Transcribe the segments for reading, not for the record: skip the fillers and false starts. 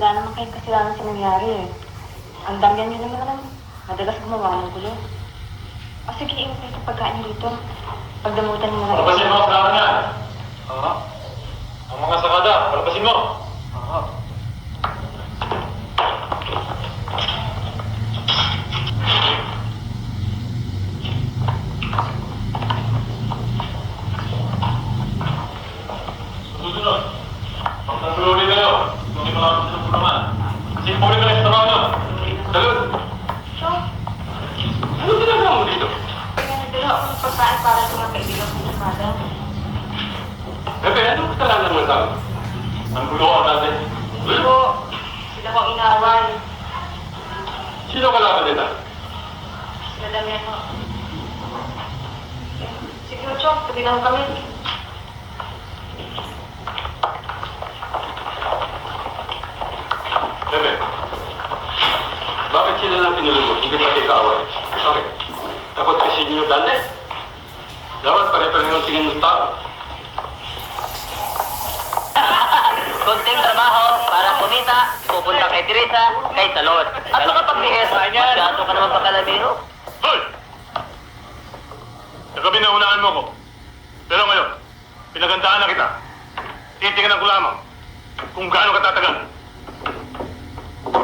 Wala naman kayong kasalanan sa nangyari eh. Ang damihan niyo naman madalas gumawa ng gulo. O sige, iwan kayo sa pagkain niyo dito. Pagdamutan niyo na lang. Palabasin mo ang sakada niya! Ang mga sakada, palabasin mo! Susunod. Pagkatululi kayo. Hindi mo lang sa pulaman. Simpulin mo na sa trabaho nyo. Salud! Ano ginagawa mo dito? Kaya nagdala ako ng pagkain para sa mga kaibigan ko sa kada. Bebe, anong kasalanan mo sa akin? Ang gulo ka natin. Po, sila ko inaaway. Sino kalaban nila? Sila damihan ko. Sige, Chok, tabi lang kami. Bebe, bakit sila lang pinulunod? Hindi ba kayo kaaway? Bakit? Dapat kasi nyo dati. Dapat pare-pareho tingin ng tao. Konting trabaho para kumita, pupunta kay Teresa, kay Salon. At makapagbihis, masyado ka naman pakalamiro. Hoy! Nagabi na unaan mo ko. Pero ngayon, pinagandaan na kita. Titingnan ko lamang kung gaano katatagal.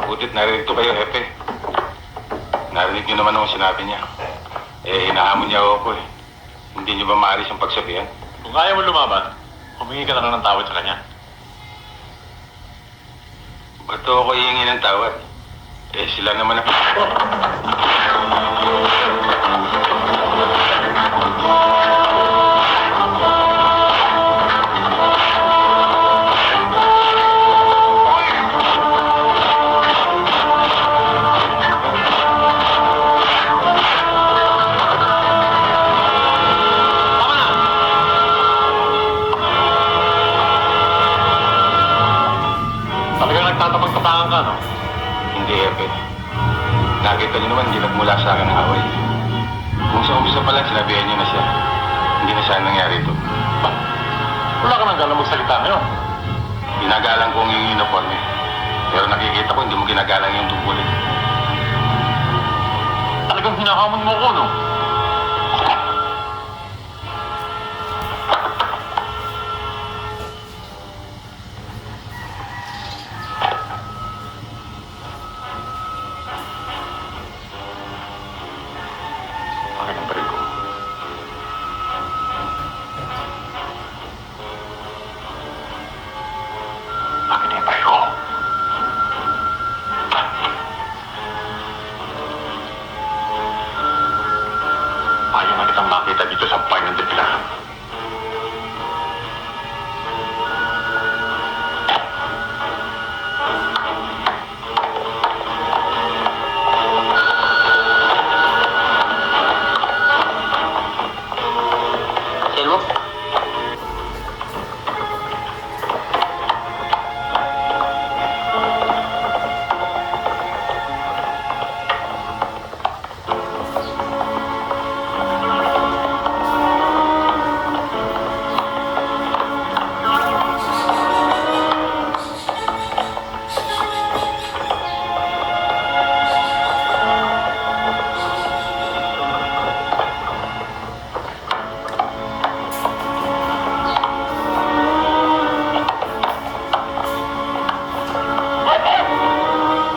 Butit naririto kayo, Hepe. Narinig niyo naman ang sinabi niya. Hinahamon niya ako eh. Hindi niyo ba maalis ang pagsabihan? Kung kaya mo lumaban, humingi ka na lang ng tawad sa kanya. Ba't ako hihingi ng tawad? Sila naman ang... Talagang nagtatapag-tapangan ka, no? Hindi, Hepe. Nakita niyo naman, hindi nagmula sa akin ang away. Kung sa umpisa pa lang, sinabihan niyo na siya. Hindi na sana nangyari ito. Wala ka nang galang magsalita ngayon. Ginagalang ko ang iyong uniforme. Pero nakikita ko, hindi mo ginagalang yung tungkulin. Talagang hinahamon mo ko, no? Bakit ang baril ko? Bakit ang baril ko? Ayaw na kitang makita dito sa bahay ng dipla. Selmo?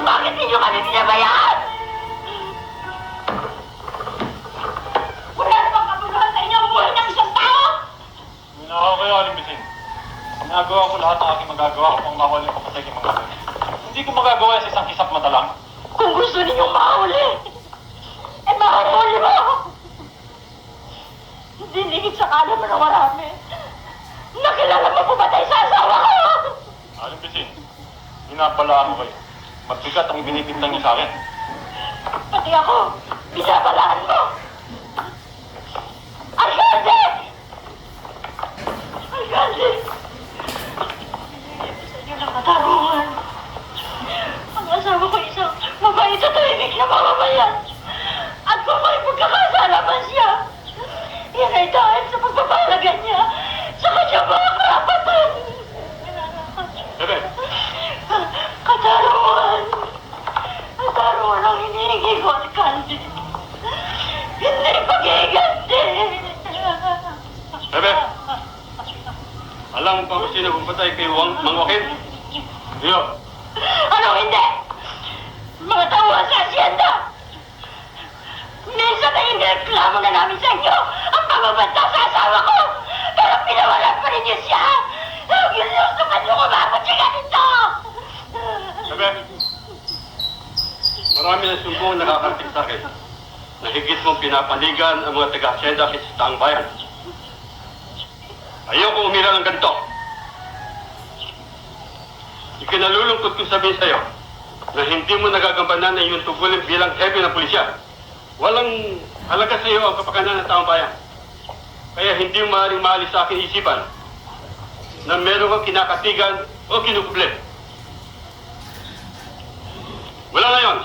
Bakit ninyo kami binabayaan? Wala namang kabuluhan sa inyo ang buhay ng isang tao! Minahaw kayo, Alimbisin. Ginagawa ko lahat ng aking magagawa upang mahuli ko kasi aking mga kapatid. Hindi ko magagawa sa isang kisap mata lang. Kung gusto ninyong mahuli, mahuli mo! Hindi lingid sa kalam ng marami. Nakilala mo pumatay sa asawa ko! Alimbisin, hinabalaan ko kayo. Magbigat ang ibinibintang niyo sa akin. Pati ako, binabalaan mo! Alcalde! Alcalde! Sa inyo ng katarungan. Ang asawa ko isang mabait at tahimik na mamamayan. At kung may pagkakasala man siya, yan ay dahil sa pagpapahalaga niya sa kanyang mga karapatan. Bebe, Katarungan! Alam mo pa kung sino pumatay kay Mang Joaquin? Iyo. Ano hindi? Mga tauhan sa asyenda! Minsan ay inireklamo na namin sa inyo ang pamabanta sa asawa ko! Pero pinawalan pa rin niyo siya! Ginusukan niyo kumabot siya ganito! Sabi, marami na sumbong nakakarating sa akin na higit mong pinapanigan ang mga taga-asyenda sa taang bayan. Ayoko umira ng ganito. Ikinalulungkot kong sabihin sa'yo na hindi mo nagagampanan na iyong tungkulin bilang hepe ng pulisya. Walang halaga sa iyo ang kapakanan ng taong bayan. Kaya hindi mo maaaring maalis sa aking isipan na meron kang kinakatigan o kinukuble. Wala na yun.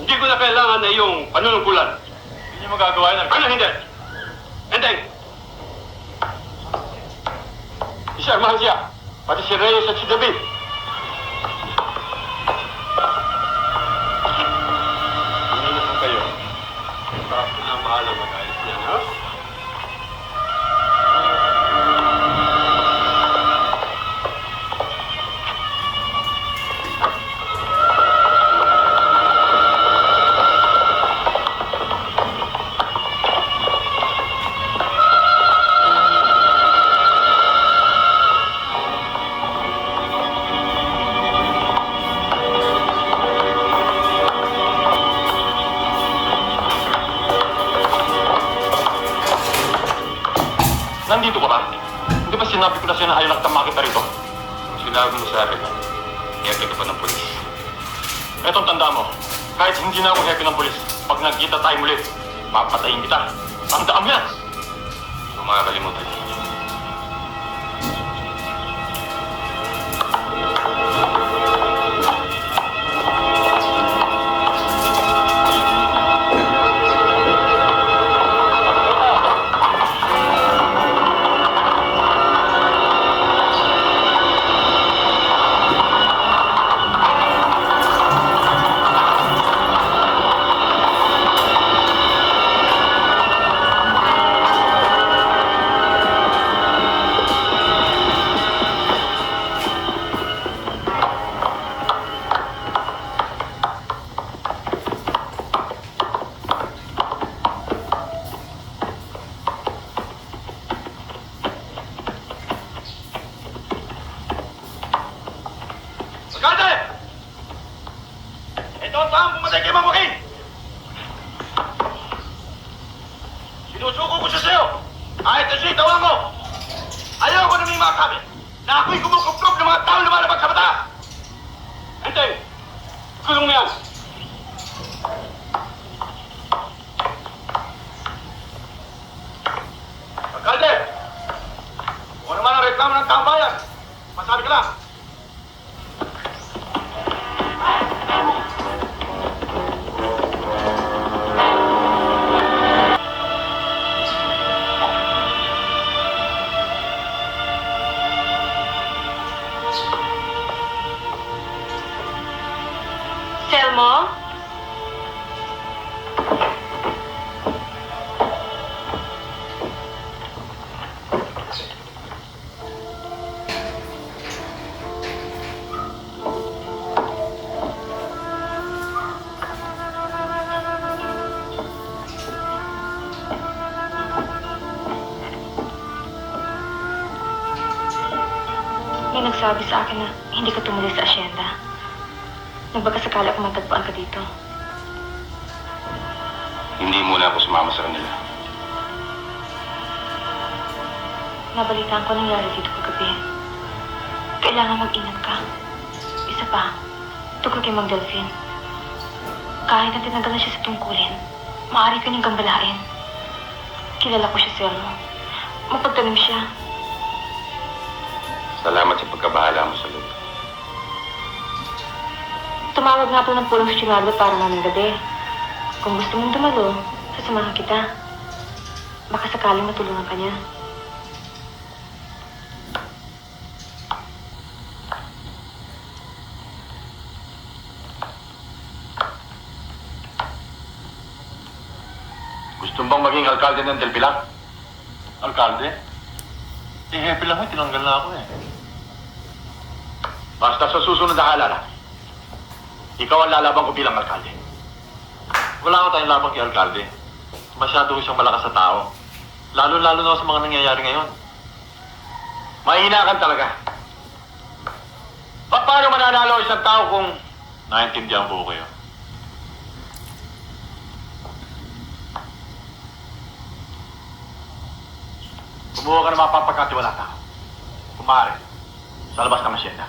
Hindi ko na kailangan na iyong panunungkulan. Hindi niyo magagawa yun. Ano hindi? Enteng! Isarmahan siya, pati si Reyes at si David. Ano na po kayo? Para ko na bahala mag-ayos niyan, ha? Nandito ka ba? Hindi ba sinabi ko na siya na ayaw nagtama kita rito? Sinabi mo sa akin, hepe ka pa ng polis. Etong tanda mo, kahit hindi na ako hepe ng polis, pag nagkita tayo muli, papatayin kita. Tandaan mo yan! Huwag makakalimutan. Alcalde! Ito ang taong pumatay kay Mang Joaquin! Sinusuko ko siya sa'yo! Kahit na siya'y tawa mo! Ayaw ko na may makasabi na ako'y kumukuplop ng mga taong lumalabag sa mata! Enteng! Kulong mo yan! Alcalde! Kung ano man ang reklamo ng taong bayan, masabi ka lang! Selmo? May nagsabi sa akin na hindi ka tumuloy sa asyenda. Nagbakasakala ako matagpuan ka dito. Hindi muna ako sumama sa kanila. Nabalitaan ko nangyari dito kagabi. Kailangan mag-ingat ka. Isa pa, tungkol kay Mang Delphine. Kahit na tinanggal na siya sa tungkulin, maaari ka niyang gambalain. Kilala ko siya, Selmo. Mapagtanim siya. Salamat sa pagkabahala mo sa luto. Tumawag nga po ng pulong si Chinardo para maming gabi. Kung gusto mong dumalo, sasamahan kita. Baka sakaling matulungan ka niya. Gusto bang maging alkalde ng Del Pilar? Alkalde? Eh, happy lang eh. Tinanggal na ako eh. Basta sa susunod na halala, ikaw ang lalaban ko bilang alkalde. Wala ko tayong labang kay alkalde. Masyado ko siyang malakas sa tao. Lalo-lalo na sa mga nangyayari ngayon. Mahina ka talaga. Paano mananalo isang tao kung naiintindihan ko kayo? Kumuha ka ng mga papagkatiwala tao. Kung maaari, sa labas ng asyenda.